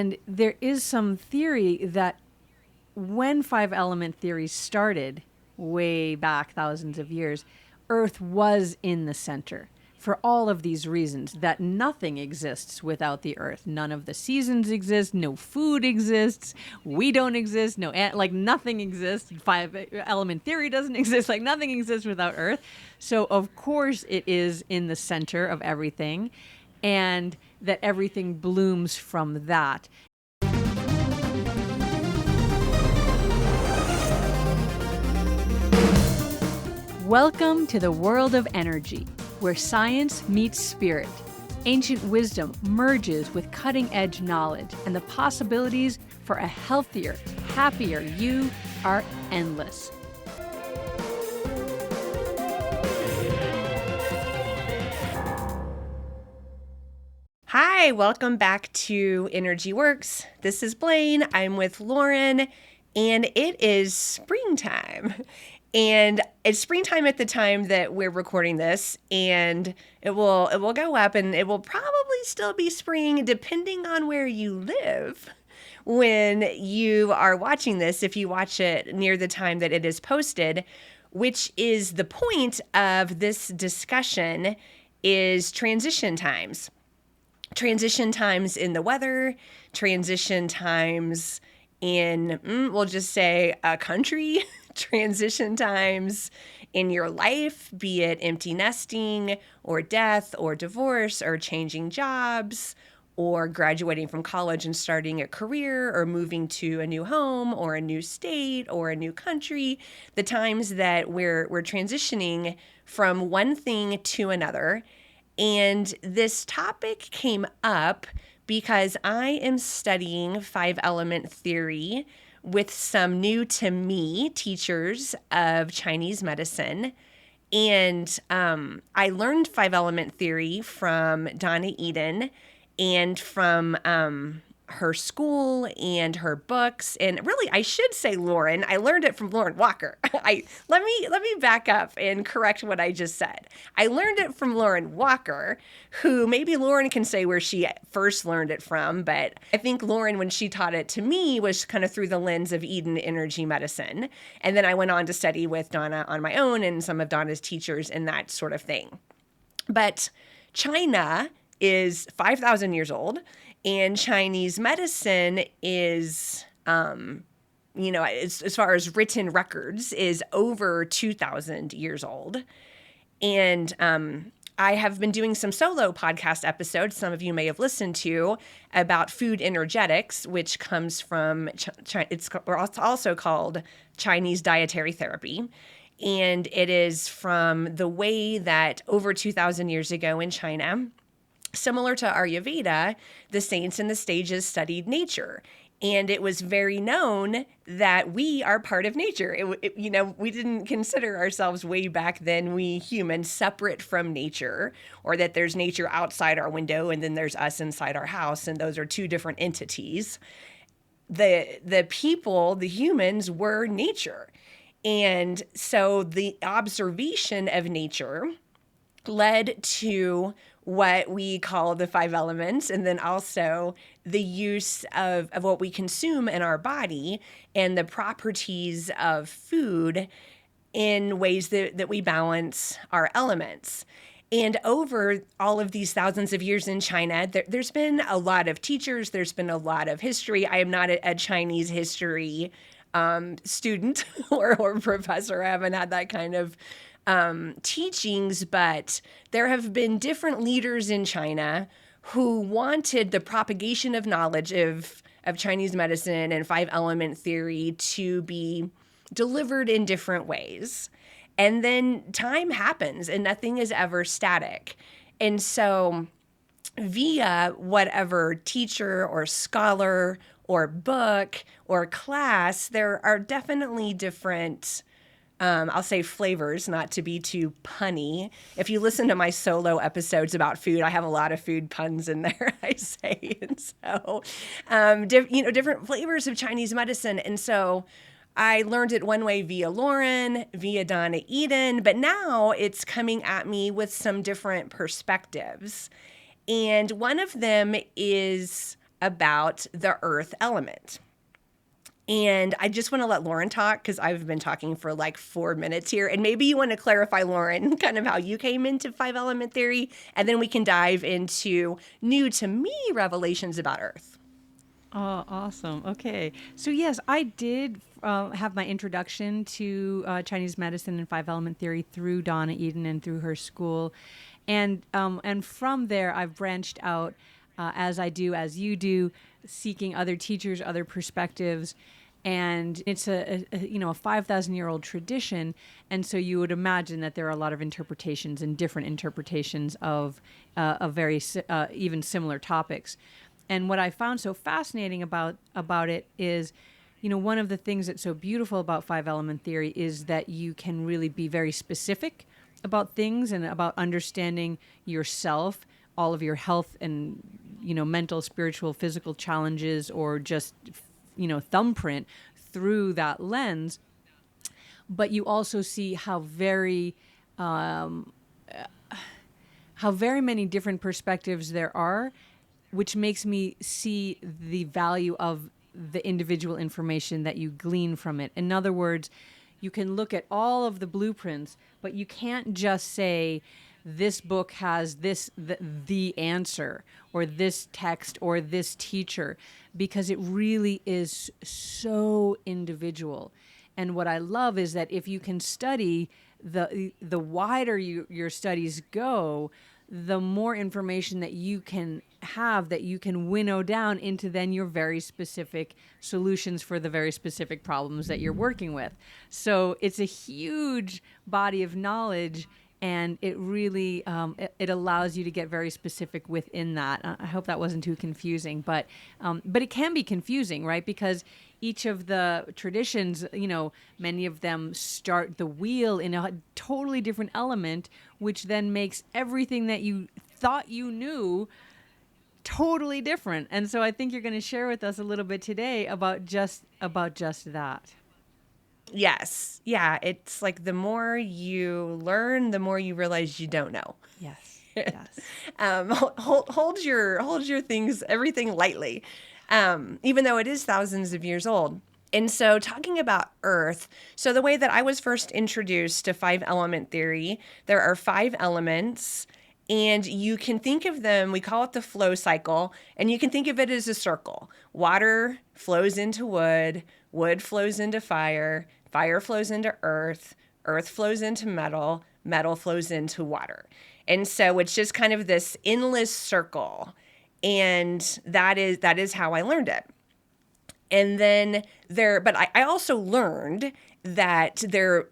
And there is some theory that when five element theory started way back thousands of years, Earth was in the center for all of these reasons, that nothing exists without the Earth. None of the seasons exist, no food exists, we don't exist, like nothing exists. Five element theory doesn't exist, like nothing exists without Earth. So of course it is in the center of everything, and that everything blooms from that. Welcome to the world of energy, where science meets spirit. Ancient wisdom merges with cutting-edge knowledge, and the possibilities for a healthier, happier you are endless. Hi, welcome back to Energy Works. This is Blaine. I'm with Lauren, and it is springtime. And it's springtime at the time that we're recording this, and it will go up, and it will probably still be spring depending on where you live when you are watching this, if you watch it near the time that it is posted, which is the point of this discussion, is transition times. Transition times in the weather, transition times in, we'll just say, a country, transition times in your life, be it empty nesting or death or divorce or changing jobs or graduating from college and starting a career or moving to a new home or a new state or a new country, the times that we're transitioning from one thing to another. And this topic came up because I am studying five element theory with some new to me teachers of Chinese medicine. And I learned five element theory from Donna Eden and from her school and her books. And really, I should say Lauren. I learned it from Lauren Walker. Let me back up and correct what I just said. I learned it from Lauren Walker, who maybe Lauren can say where she first learned it from, but I think Lauren, when she taught it to me, was kind of through the lens of Eden energy medicine. And then I went on to study with Donna on my own and some of Donna's teachers and that sort of thing. But China is 5,000 years old, and Chinese medicine is, as far as written records, is over 2,000 years old. And I have been doing some solo podcast episodes, some of you may have listened to, about food energetics, which comes from, it's also called Chinese dietary therapy. And it is from the way that over 2,000 years ago in China, similar to Ayurveda, the saints and the sages studied nature. And it was very known that we are part of nature. We didn't consider ourselves way back then, we humans, separate from nature, or that there's nature outside our window and then there's us inside our house, and those are two different entities. The people, the humans, were nature. And so the observation of nature led to what we call the five elements, and then also the use of what we consume in our body and the properties of food in ways that we balance our elements. And over all of these thousands of years in China, there's been a lot of teachers, there's been a lot of history. I am not a Chinese history student or professor. I haven't had that kind of teachings, but there have been different leaders in China who wanted the propagation of knowledge of Chinese medicine and five element theory to be delivered in different ways. And then time happens and nothing is ever static. And so via whatever teacher or scholar or book or class, there are definitely different I'll say flavors, not to be too punny. If you listen to my solo episodes about food, I have a lot of food puns in there, I say. And so, different flavors of Chinese medicine. And so I learned it one way via Lauren, via Donna Eden, but now it's coming at me with some different perspectives. And one of them is about the earth element. And I just want to let Lauren talk because I've been talking for like 4 minutes here. And maybe you want to clarify, Lauren, kind of how you came into five element theory. And then we can dive into new to me revelations about Earth. Oh, awesome. Okay. So, yes, I did have my introduction to Chinese medicine and five element theory through Donna Eden and through her school. And from there, I've branched out as I do, as you do, seeking other teachers, other perspectives. And it's a 5,000-year-old tradition, and so you would imagine that there are a lot of interpretations and different interpretations of even similar topics. And what I found so fascinating about it is, one of the things that's so beautiful about five element theory is that you can really be very specific about things and about understanding yourself, all of your health and mental, spiritual, physical challenges, or just thumbprint through that lens. But you also see how very many different perspectives there are, which makes me see the value of the individual information that you glean from it. In other words, you can look at all of the blueprints, but you can't just say this book has the answer, or this text, or this teacher, because it really is so individual. And what I love is that if you can study, the wider your studies go, the more information that you can have, that you can winnow down into then your very specific solutions for the very specific problems that you're working with. So it's a huge body of knowledge, and it really it allows you to get very specific within that. I hope that wasn't too confusing, but it can be confusing, right? Because each of the traditions, many of them start the wheel in a totally different element, which then makes everything that you thought you knew totally different. And so I think you're going to share with us a little bit today about just that. Yes. Yeah. It's like the more you learn, the more you realize you don't know. Yes. Yes. Hold your things, everything lightly, even though it is thousands of years old. And so talking about Earth, so the way that I was first introduced to five element theory, there are 5 elements, and you can think of them, we call it the flow cycle, and you can think of it as a circle. Water flows into wood, wood flows into fire, fire flows into earth, earth flows into metal, metal flows into water. And so it's just kind of this endless circle. And that is how I learned it. And then but I also learned that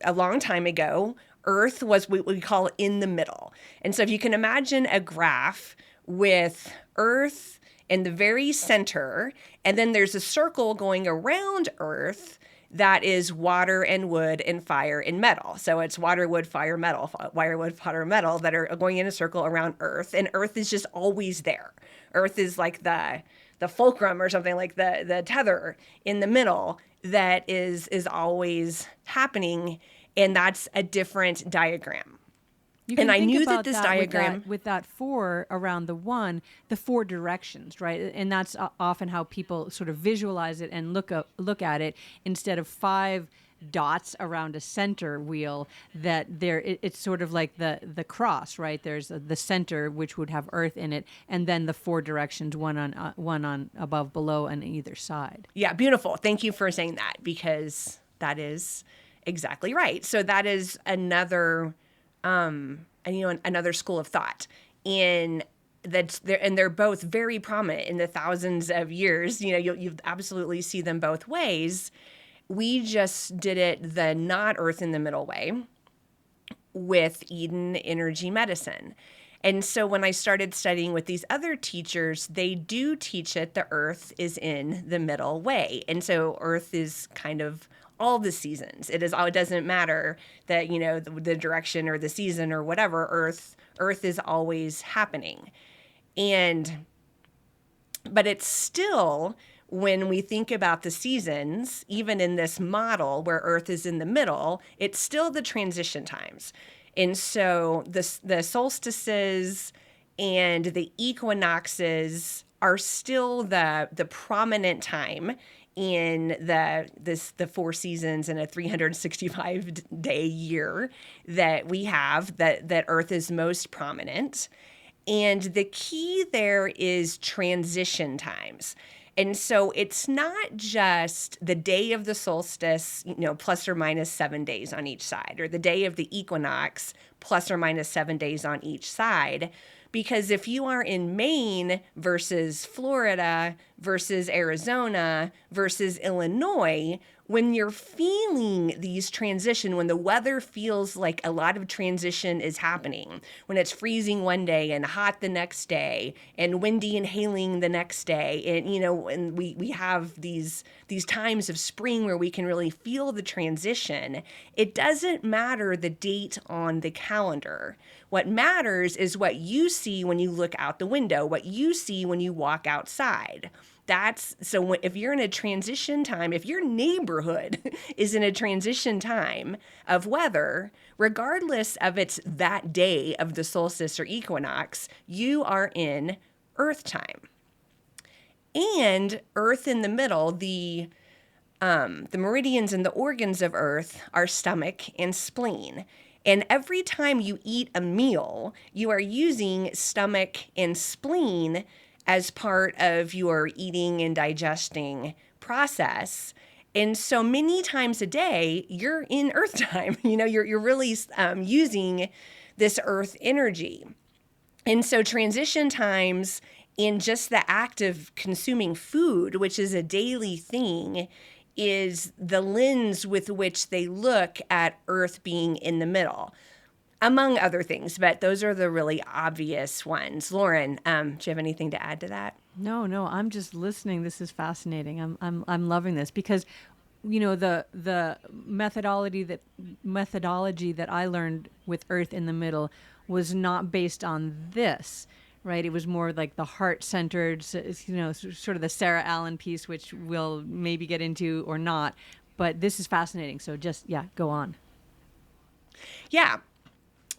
a long time ago, Earth was what we call in the middle. And so if you can imagine a graph with Earth in the very center, and then there's a circle going around Earth that is water and wood and fire and metal. So it's water, wood, fire, metal, wire, wood, fire, metal that are going in a circle around Earth. And Earth is just always there. Earth is like the fulcrum, or something, like the tether in the middle that is always happening. And that's a different diagram. And I knew that this diagram with that 4 around the 1, the 4 directions, right? And that's often how people sort of visualize it and look at it, instead of 5 dots around a center wheel. That it's sort of like the cross, right? There's the center, which would have Earth in it, and then the 4 directions, one on above, below, and either side. Yeah, beautiful. Thank you for saying that, because that is exactly right. So that is another another school of thought, and they're both very prominent in the thousands of years. You absolutely see them both ways. We just did it the not Earth in the middle way with Eden Energy Medicine. And so when I started studying with these other teachers, they do teach it the Earth is in the middle way. And so Earth is kind of all the seasons. It doesn't matter that, the direction or the season or whatever. Earth is always happening. But it's still, when we think about the seasons, even in this model where Earth is in the middle, it's still the transition times. And so the solstices and the equinoxes are still the prominent time in the 4 seasons in a 365-day year that we have, that Earth is most prominent. And the key there is transition times. And so it's not just the day of the solstice, plus or minus 7 days on each side, or the day of the equinox, plus or minus 7 days on each side. Because if you are in Maine versus Florida versus Arizona versus Illinois, when you're feeling these transition, when the weather feels like a lot of transition is happening, when it's freezing one day and hot the next day and windy and hailing the next day, and we have these times of spring where we can really feel the transition, it doesn't matter the date on the calendar. What matters is what you see when you look out the window, what you see when you walk outside. If you're in a transition time, if your neighborhood is in a transition time of weather, regardless of it's that day of the solstice or equinox, you are in Earth time. And Earth in the middle, the meridians and the organs of Earth are stomach and spleen. And every time you eat a meal, you are using stomach and spleen as part of your eating and digesting process. And so many times a day, you're in Earth time. You're really using this Earth energy. And so transition times in just the act of consuming food, which is a daily thing, is the lens with which they look at Earth being in the middle, among other things, but those are the really obvious ones. Lauren, do you have anything to add to that? No, I'm just listening. This is fascinating. I'm loving this because, the methodology that I learned with Earth in the middle was not based on this, right? It was more like the heart-centered, sort of the Sarah Allen piece, which we'll maybe get into or not. But this is fascinating. So go on. Yeah.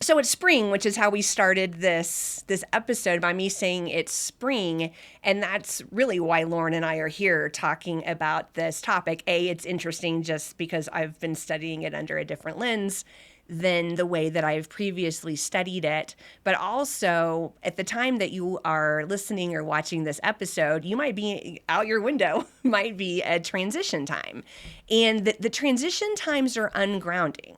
So it's spring, which is how we started this episode, by me saying it's spring. And that's really why Lauren and I are here talking about this topic. It's interesting just because I've been studying it under a different lens than the way that I've previously studied it. But also, at the time that you are listening or watching this episode, you might be out your window, might be a transition time. And the transition times are ungrounding.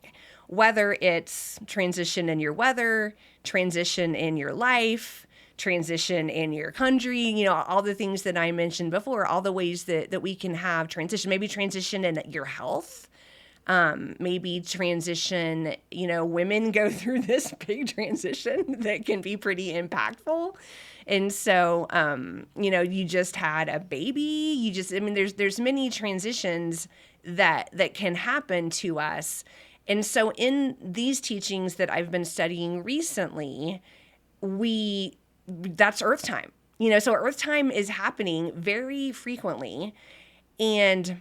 Whether it's transition in your weather, transition in your life, transition in your country, all the things that I mentioned before, all the ways that we can have transition, maybe transition in your health, maybe transition, women go through this big transition that can be pretty impactful. And so, you just had a baby, there's many transitions that can happen to us. And so in these teachings that I've been studying recently, that's Earth time. So Earth time is happening very frequently. And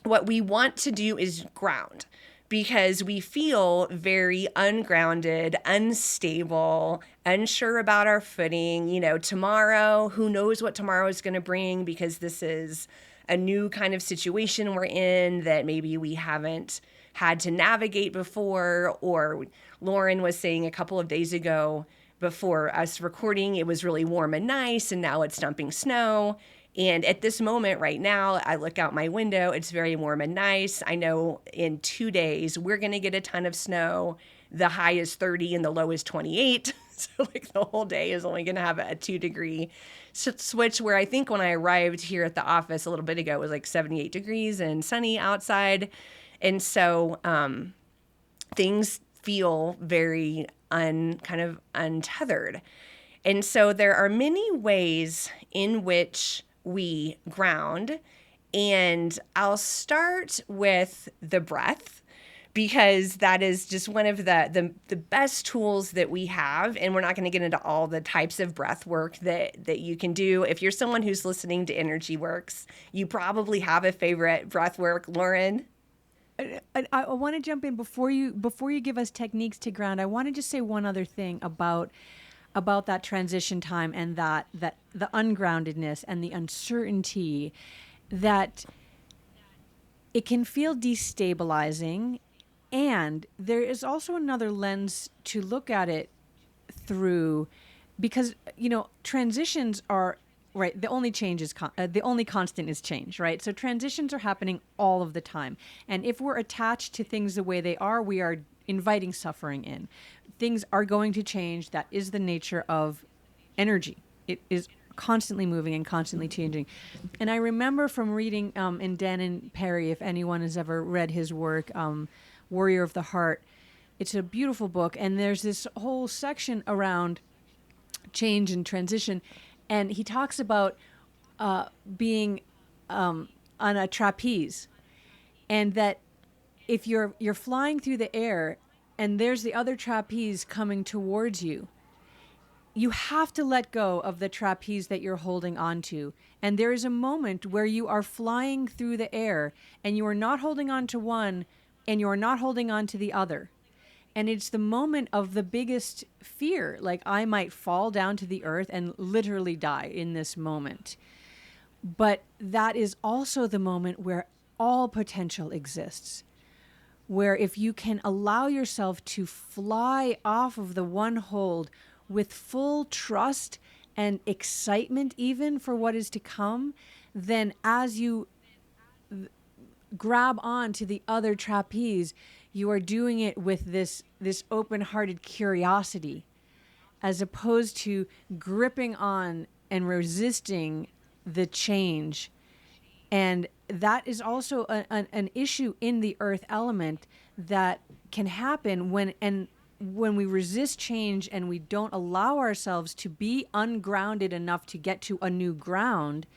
what we want to do is ground, because we feel very ungrounded, unstable, unsure about our footing. Tomorrow, who knows what tomorrow is going to bring, because this is a new kind of situation we're in that maybe we haven't had to navigate before. Or Lauren was saying a couple of days ago before us recording, it was really warm and nice, and now it's dumping snow. And at this moment right now, I look out my window, it's very warm and nice. I know in 2 days, we're going to get a ton of snow. The high is 30 and the low is 28. So the whole day is only going to have a 2-degree switch, where I think when I arrived here at the office a little bit ago, it was 78 degrees and sunny outside. And so things feel very kind of untethered. And so there are many ways in which we ground. And I'll start with the breath, because that is just one of the best tools that we have. And we're not going to get into all the types of breath work that you can do. If you're someone who's listening to Energy Works, you probably have a favorite breath work. Lauren? I want to jump in before you give us techniques to ground. I want to just say one other thing about about that transition time and that the ungroundedness and the uncertainty, that it can feel destabilizing. And there is also another lens to look at it through, because transitions are right. The only change is the only constant is change, right? So transitions are happening all of the time, and if we're attached to things the way they are, we are inviting suffering in. Things are going to change. That is the nature of energy. It is constantly moving and constantly changing. And I remember from reading in Dan and Perry, if anyone has ever read his work, Warrior of the Heart. It's a beautiful book, and there's this whole section around change and transition, and he talks about being on a trapeze, and that if you're flying through the air, and there's the other trapeze coming towards you, you have to let go of the trapeze that you're holding onto. And there is a moment where you are flying through the air and you are not holding on to one and you are not holding on to the other. And it's the moment of the biggest fear. Like, I might fall down to the earth and literally die in this moment. But that is also the moment where all potential exists. Where if you can allow yourself to fly off of the one hold with full trust and excitement, even for what is to come, then as you grab on to the other trapeze, you are doing it with this open-hearted curiosity, as opposed to gripping on and resisting the change. And that is also an issue in the earth element that can happen when we resist change and we don't allow ourselves to be ungrounded enough to get to a new ground.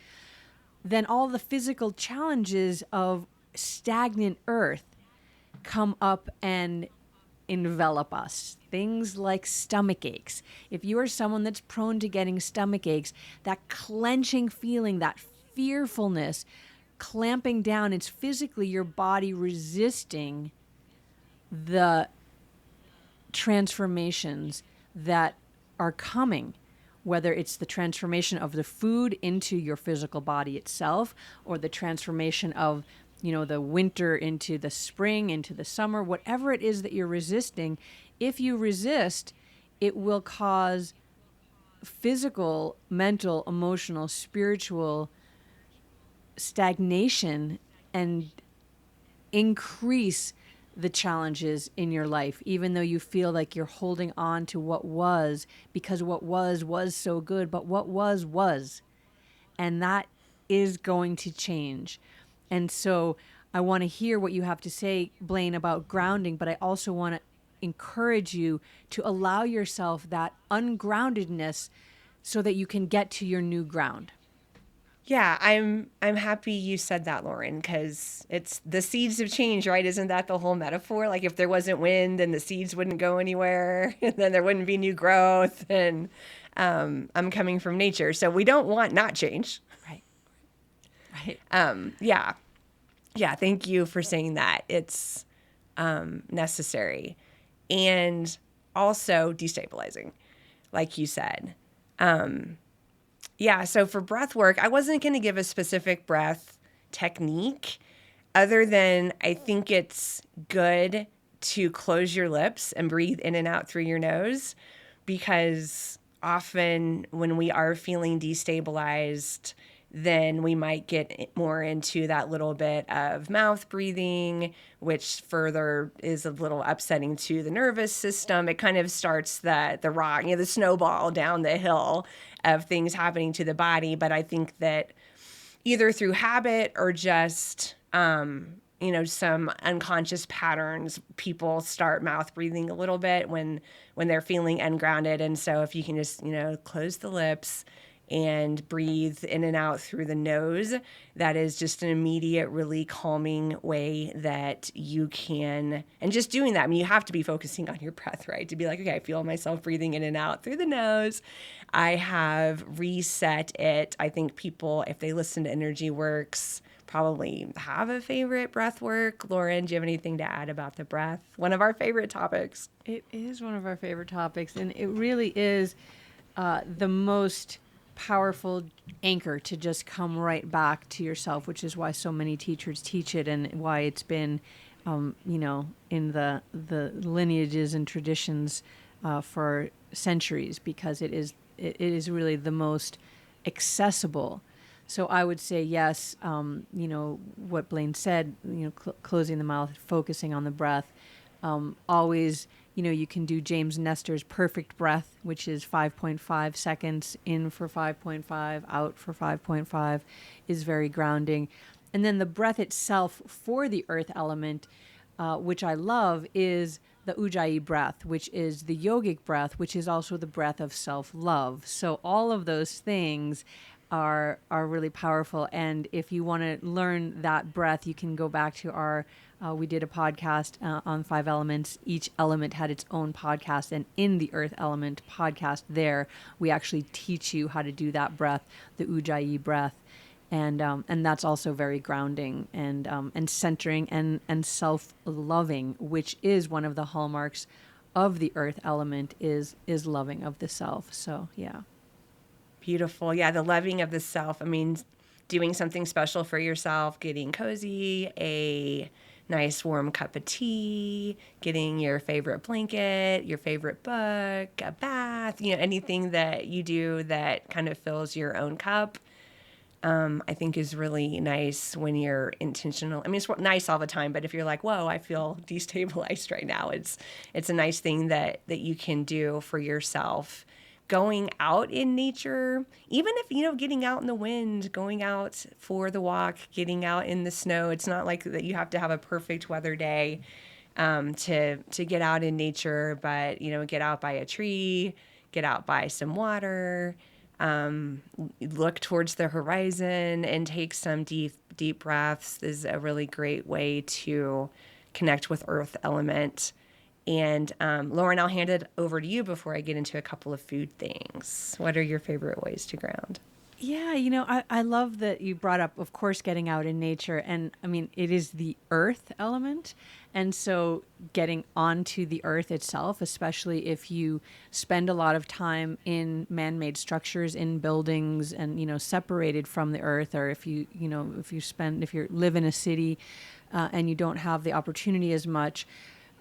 Then all the physical challenges of stagnant earth come up and envelop us. Things like stomach aches. If you are someone that's prone to getting stomach aches, that clenching feeling, that fearfulness, clamping down, it's physically your body resisting the transformations that are coming, whether it's the transformation of the food into your physical body itself, or the transformation of the winter into the spring, into the summer, whatever it is that you're resisting. If you resist, it will cause physical, mental, emotional, spiritual stagnation and increase the challenges in your life, even though you feel like you're holding on to what was, because what was so good, but what was. And that is going to change. And so I want to hear what you have to say, Blaine, about grounding, but I also want to encourage you to allow yourself that ungroundedness so that you can get to your new ground. Yeah, I'm happy you said that, Lauren, because it's the seeds of change, right? Isn't that the whole metaphor? Like, if there wasn't wind, then the seeds wouldn't go anywhere, and then there wouldn't be new growth. And I'm coming from nature, so we don't want not change. Right. Right. Yeah. Yeah, thank you for saying that. It's necessary and also destabilizing, like you said. Yeah, so for breath work, I wasn't going to give a specific breath technique other than I think it's good to close your lips and breathe in and out through your nose, because often when we are feeling destabilized, then we might get more into that little bit of mouth breathing, which further is a little upsetting to the nervous system. It kind of starts the rock, the snowball down the hill of things happening to the body. But I think that either through habit or just some unconscious patterns, people start mouth breathing a little bit when they're feeling ungrounded. And so if you can just close the lips and breathe in and out through the nose, that is just an immediate, really calming way that you can, and just doing that, I mean, you have to be focusing on your breath, right? To be like, okay, I feel myself breathing in and out through the nose. I have reset it. I think people, if they listen to Energy Works, probably have a favorite breath work. Lauren, do you have anything to add about the breath? One of our favorite topics. It is one of our favorite topics, and it really is. the most powerful anchor to just come right back to yourself, which is why so many teachers teach it, and why it's been, in the lineages and traditions for centuries, because it is really the most accessible. So I would say yes. What Blaine said. Closing the mouth, focusing on the breath. Always, you can do James Nestor's perfect breath, which is 5.5 seconds in for 5.5, out for 5.5, is very grounding. And then the breath itself for the earth element, which I love, is the Ujjayi breath, which is the yogic breath, which is also the breath of self-love. So all of those things are really powerful. And if you want to learn that breath, you can go back to our we did a podcast on 5 elements. Each element had its own podcast, and in the earth element podcast there, we actually teach you how to do that breath, the Ujjayi breath. And that's also very grounding and centering and self-loving, which is one of the hallmarks of the earth element, is loving of the self. So yeah. Beautiful. Yeah, the loving of the self. I mean, doing something special for yourself, getting cozy, a nice warm cup of tea, getting your favorite blanket, your favorite book, a bath, anything that you do that kind of fills your own cup. I think is really nice when you're intentional. I mean, it's nice all the time, but if you're like, whoa, I feel destabilized right now, it's a nice thing that you can do for yourself. Going out in nature, even if, getting out in the wind, going out for the walk, getting out in the snow. It's not like that you have to have a perfect weather day to get out in nature, but, get out by a tree, get out by some water, look towards the horizon and take some deep breaths is a really great way to connect with earth element. And Lauren, I'll hand it over to you before I get into a couple of food things. What are your favorite ways to ground? Yeah, I love that you brought up, of course, getting out in nature. And I mean, it is the earth element. And so getting onto the earth itself, especially if you spend a lot of time in man-made structures, in buildings, and, separated from the earth, or if you live in a city and you don't have the opportunity as much,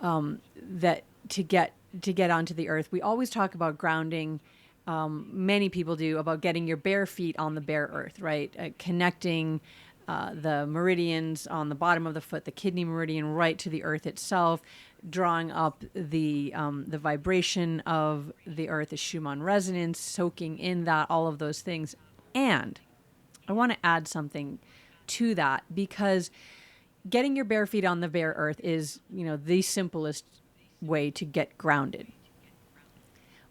that to get onto the earth. We always talk about grounding. Many people do, about getting your bare feet on the bare earth, right? Connecting the meridians on the bottom of the foot, the kidney meridian, right to the earth itself, drawing up the vibration of the earth, the Schumann resonance, soaking in that, all of those things. And I want to add something to that, because getting your bare feet on the bare earth is, the simplest way to get grounded.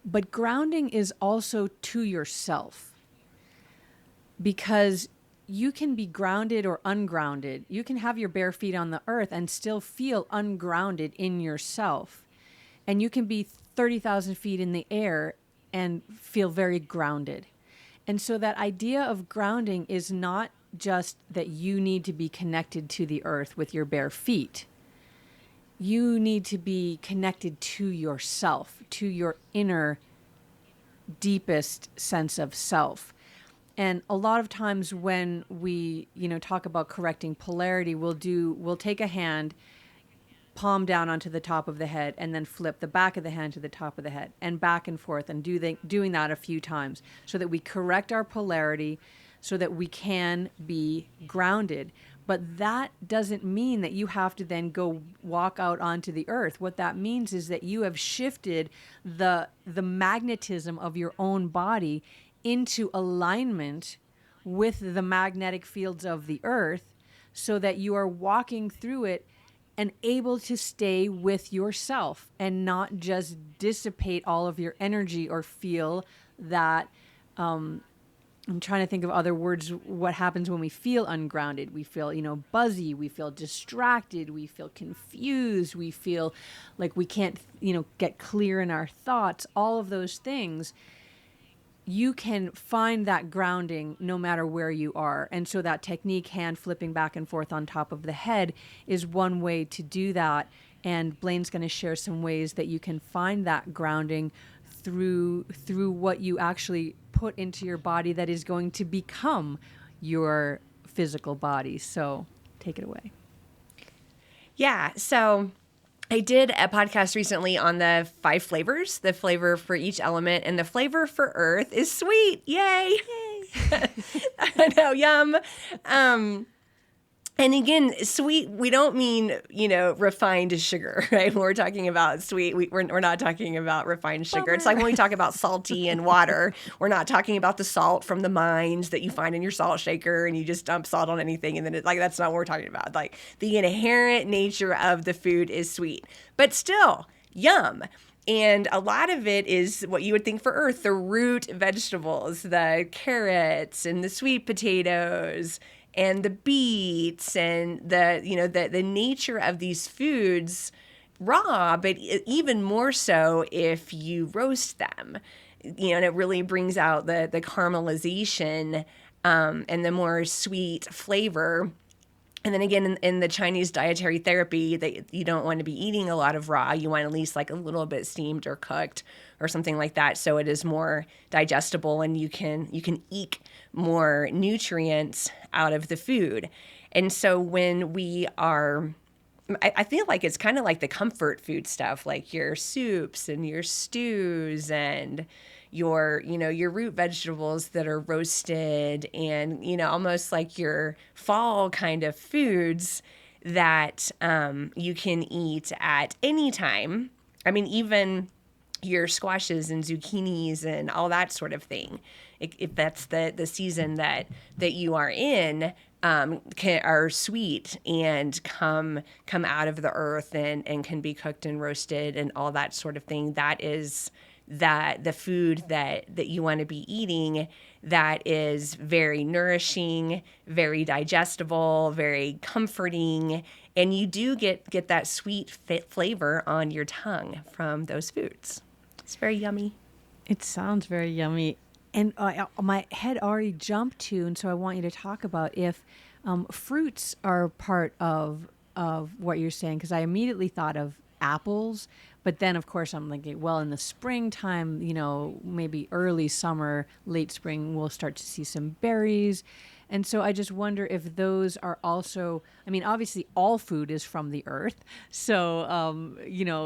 But grounding is also to yourself, because you can be grounded or ungrounded. You can have your bare feet on the earth and still feel ungrounded in yourself. And you can be 30,000 feet in the air and feel very grounded. And so that idea of grounding is not just that you need to be connected to the earth with your bare feet. You need to be connected to yourself, to your inner, deepest sense of self. And a lot of times when we, talk about correcting polarity, we'll take a hand, palm down onto the top of the head, and then flip the back of the hand to the top of the head, and back and forth, and doing that a few times, so that we correct our polarity, so that we can be grounded. But that doesn't mean that you have to then go walk out onto the earth. What that means is that you have shifted the magnetism of your own body into alignment with the magnetic fields of the earth, so that you are walking through it and able to stay with yourself and not just dissipate all of your energy, or feel that I'm trying to think of other words. What happens when we feel ungrounded? We feel, buzzy. We feel distracted. We feel confused. We feel like we can't, get clear in our thoughts. All of those things. You can find that grounding no matter where you are. And so that technique, hand flipping back and forth on top of the head, is one way to do that. And Blaine's going to share some ways that you can find that grounding through what you actually put into your body that is going to become your physical body. So take it away. Yeah. So I did a podcast recently on the 5 flavors, the flavor for each element, and the flavor for earth is sweet. Yay. I know, yum. And again, sweet, we don't mean, refined sugar, right? When we're talking about sweet, we're not talking about refined sugar. Bummer. It's like when we talk about salty and water, we're not talking about the salt from the mines that you find in your salt shaker and you just dump salt on anything. And then that's not what we're talking about. Like the inherent nature of the food is sweet, but still yum. And a lot of it is what you would think for earth, the root vegetables, the carrots and the sweet potatoes and the beets and the nature of these foods raw, but even more so if you roast them, and it really brings out the caramelization and the more sweet flavor. And then again, in the Chinese dietary therapy, that you don't want to be eating a lot of raw. You want at least like a little bit steamed or cooked or something like that, so it is more digestible and you can eke more nutrients out of the food. And so when we are, I feel like it's kind of like the comfort food stuff, like your soups and your stews and your root vegetables that are roasted and, almost like your fall kind of foods that you can eat at any time. I mean, even your squashes and zucchinis and all that sort of thing. If that's the season that you are in, are sweet and come out of the earth and can be cooked and roasted and all that sort of thing. That is the food that you want to be eating, that is very nourishing, very digestible, very comforting, and you do get that sweet flavor on your tongue from those foods. It's very yummy. It sounds very yummy. And my head already jumped to, and so I want you to talk about if fruits are part of what you're saying, because I immediately thought of apples, but then of course I'm thinking, well, in the springtime, maybe early summer, late spring, we'll start to see some berries. And so I just wonder if those are also, I mean, obviously all food is from the earth. So,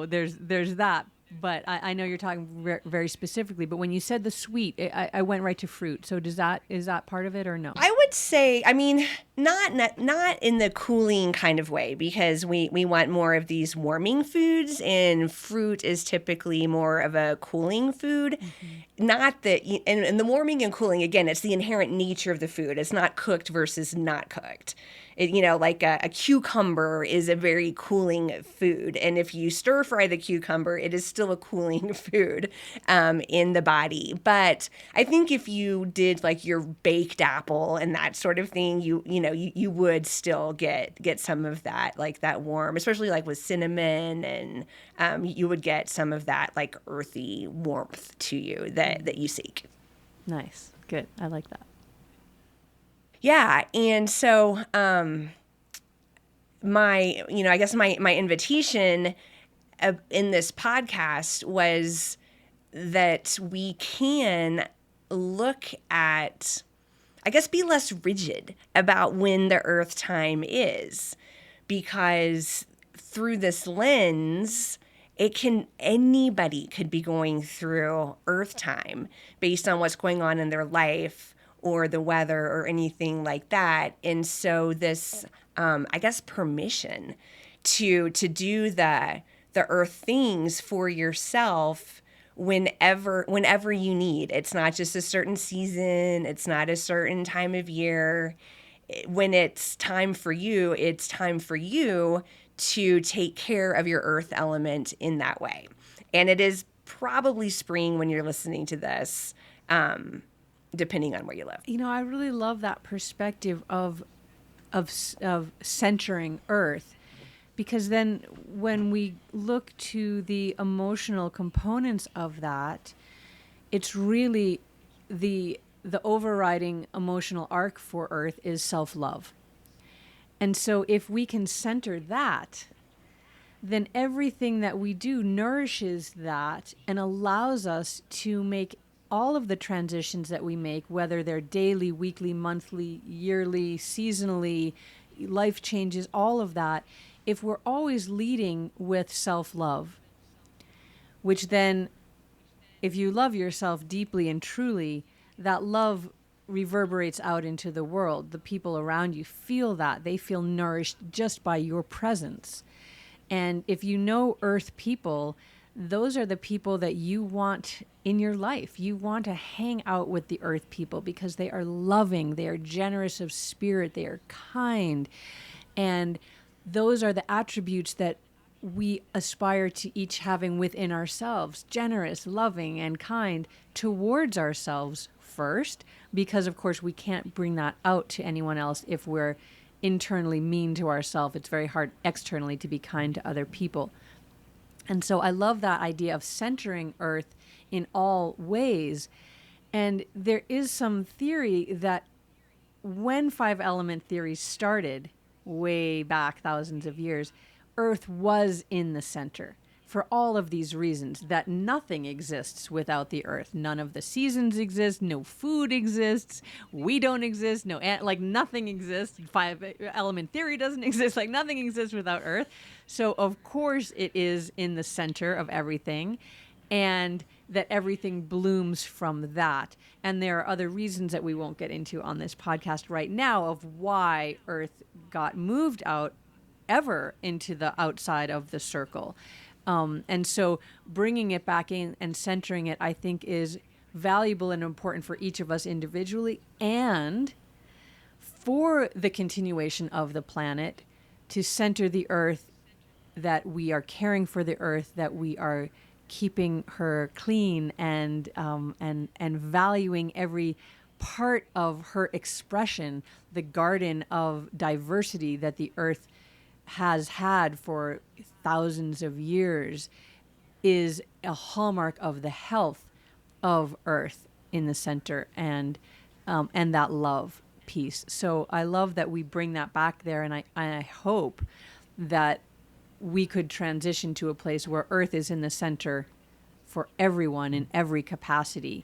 there's that. But I know you're talking very specifically, but when you said the sweet, I went right to fruit. So is that part of it or no? I would say, I mean, not in the cooling kind of way, because we want more of these warming foods, and fruit is typically more of a cooling food. Mm-hmm. Not that, and the warming and cooling, again, it's the inherent nature of the food. It's not cooked versus not cooked. Like a cucumber is a very cooling food. And if you stir fry the cucumber, it is still a cooling food in the body. But I think if you did like your baked apple and that sort of thing, you would still get some of that, like that warm, especially like with cinnamon, and you would get some of that like earthy warmth to you that you seek. Nice. Good. I like that. Yeah. And so, I guess my invitation in this podcast was that we can look at, I guess, be less rigid about when the earth time is, because through this lens, anybody could be going through earth time based on what's going on in their life or the weather or anything like that. And so this, I guess, permission to do the earth things for yourself whenever you need. It's not just a certain season. It's not a certain time of year. When it's time for you, it's time for you to take care of your earth element in that way. And it is probably spring when you're listening to this, depending on where you live. I really love that perspective of centering earth, because then when we look to the emotional components of that, it's really the overriding emotional arc for earth is self-love. And so if we can center that, then everything that we do nourishes that and allows us to make all of the transitions that we make, whether they're daily, weekly, monthly, yearly, seasonally, life changes, all of that, if we're always leading with self-love, which then, if you love yourself deeply and truly, that love reverberates out into the world. The people around you feel that. They feel nourished just by your presence. And if you know earth people, those are the people that you want in your life. You want to hang out with the earth people because they are loving, they are generous of spirit, they are kind. And those are the attributes that we aspire to each having within ourselves, generous, loving, and kind towards ourselves first, because of course we can't bring that out to anyone else if we're internally mean to ourselves. It's very hard externally to be kind to other people. And so I love that idea of centering earth in all ways. And there is some theory that when 5-element theory started way back thousands of years, earth was in the center for all of these reasons, that nothing exists without the earth. None of the seasons exist, no food exists, we don't exist, nothing exists. 5-element theory doesn't exist, nothing exists without earth. So of course it is in the center of everything, and that everything blooms from that. And there are other reasons that we won't get into on this podcast right now of why earth got moved out ever into the outside of the circle. And so bringing it back in and centering it, I think, is valuable and important for each of us individually and for the continuation of the planet, to center the earth, that we are caring for the earth, that we are keeping her clean and valuing every part of her expression, the garden of diversity that the earth has had for thousands of years, is a hallmark of the health of earth in the center, and that love piece. So I love that we bring that back there, and I hope that we could transition to a place where earth is in the center for everyone in every capacity,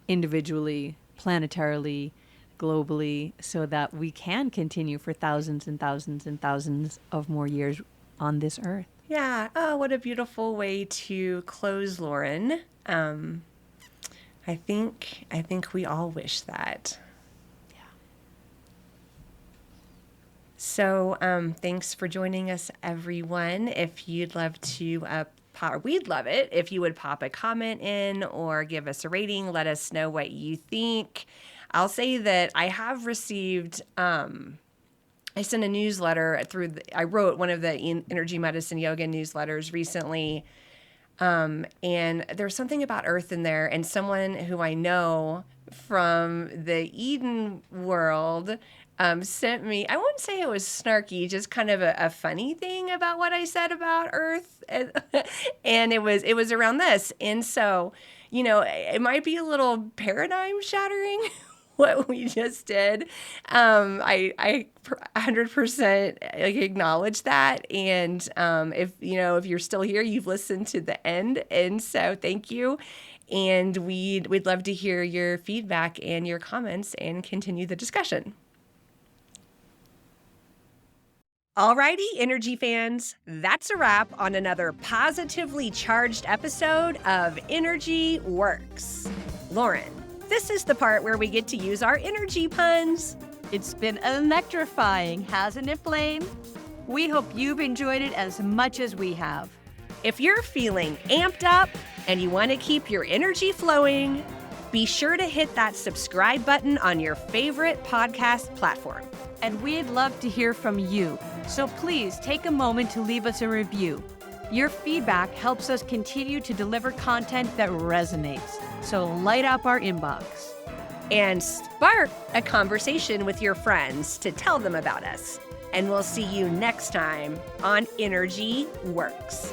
individually, planetarily, globally, so that we can continue for thousands and thousands and thousands of more years on this earth. Yeah. Oh, what a beautiful way to close, Lauren. I think we all wish that. Yeah. So thanks for joining us, everyone. If you'd love to we'd love it if you would pop a comment in or give us a rating. Let us know what you think. I'll say that I have received, I sent a newsletter I wrote one of the energy medicine yoga newsletters recently. And there's something about earth in there, and someone who I know from the Eden world sent me, I wouldn't say it was snarky, just kind of a funny thing about what I said about earth. And it was around this. And so, it might be a little paradigm shattering what we just did. I 100% acknowledge that. And if you're still here, you've listened to the end. And so thank you. And we'd love to hear your feedback and your comments and continue the discussion. Alrighty, energy fans, that's a wrap on another positively charged episode of Energy Works. Lauren, this is the part where we get to use our energy puns. It's been electrifying, hasn't it, Blaine? We hope you've enjoyed it as much as we have. If you're feeling amped up and you want to keep your energy flowing, be sure to hit that subscribe button on your favorite podcast platform. And we'd love to hear from you, so please take a moment to leave us a review. Your feedback helps us continue to deliver content that resonates, so light up our inbox. And spark a conversation with your friends to tell them about us. And we'll see you next time on Energy Works.